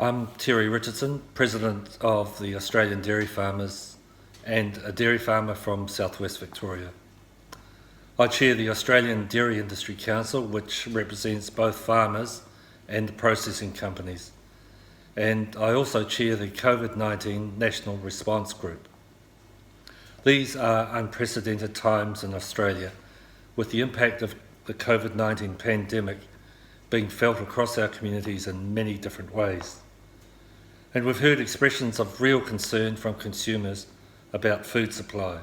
I'm Terry Richardson, President of the Australian Dairy Farmers and a dairy farmer from southwest Victoria. I chair the Australian Dairy Industry Council, which represents both farmers and processing companies. And I also chair the COVID-19 National Response Group. These are unprecedented times in Australia, with the impact of the COVID-19 pandemic being felt across our communities in many different ways. And we've heard expressions of real concern from consumers about food supply.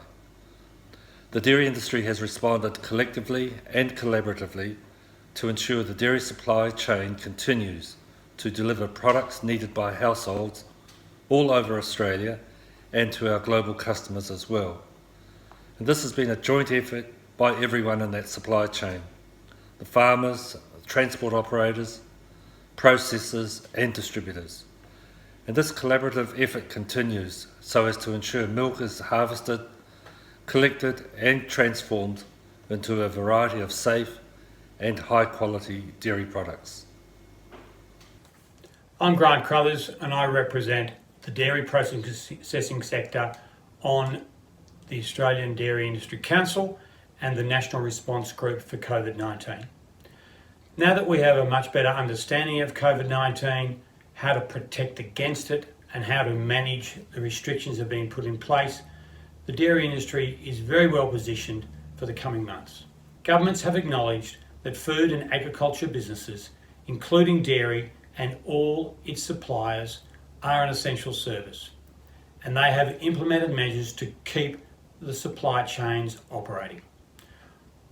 The dairy industry has responded collectively and collaboratively to ensure the dairy supply chain continues to deliver products needed by households all over Australia and to our global customers as well. And this has been a joint effort by everyone in that supply chain: the farmers, transport operators, processors and distributors. And this collaborative effort continues so as to ensure milk is harvested, collected and transformed into a variety of safe and high quality dairy products. I'm Grant Crothers and I represent the dairy processing sector on the Australian Dairy Industry Council and the National Response Group for COVID-19. Now that we have a much better understanding of COVID-19, how to protect against it and how to manage the restrictions that have been put in place, the dairy industry is very well positioned for the coming months. Governments have acknowledged that food and agriculture businesses, including dairy and all its suppliers, are an essential service, and they have implemented measures to keep the supply chains operating.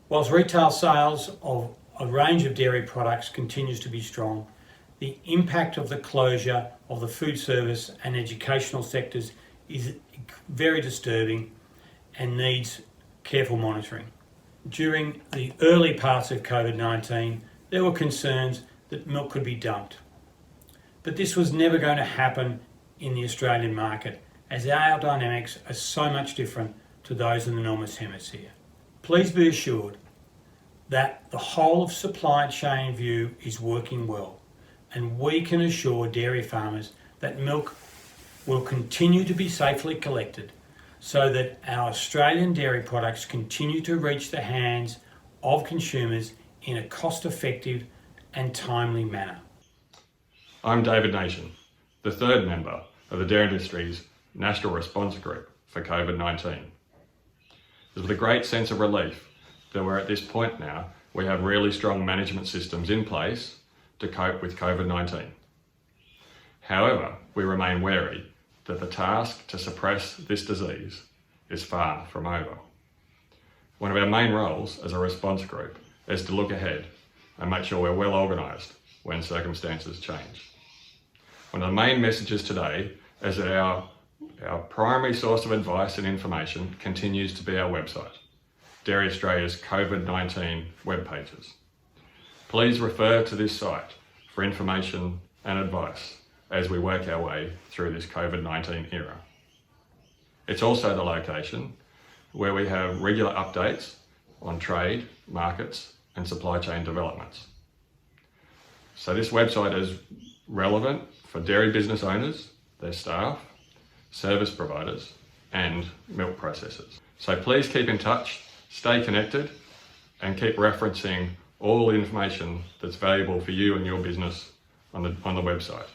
Whilst retail sales of a range of dairy products continues to be strong, the impact of the closure of the food service and educational sectors is very disturbing and needs careful monitoring. During the early parts of COVID-19, there were concerns that milk could be dumped. But this was never going to happen in the Australian market, as our dynamics are so much different to those in the Northern Hemisphere. Please be assured that the whole of supply chain view is working well, and we can assure dairy farmers that milk will continue to be safely collected so that our Australian dairy products continue to reach the hands of consumers in a cost-effective and timely manner. I'm David Nation, the third member of the Dairy Industry's National Response Group for COVID-19. It's with a great sense of relief that we're at this point now. We have really strong management systems in place to cope with COVID-19. However, we remain wary that the task to suppress this disease is far from over. One of our main roles as a response group is to look ahead and make sure we're well organised when circumstances change. One of the main messages today is that our primary source of advice and information continues to be our website, Dairy Australia's COVID-19 web pages. Please refer to this site for information and advice as we work our way through this COVID-19 era. It's also the location where we have regular updates on trade, markets and supply chain developments. So this website is relevant for dairy business owners, their staff, service providers and milk processors. So please keep in touch, stay connected and keep referencing all the information that's valuable for you and your business on the website.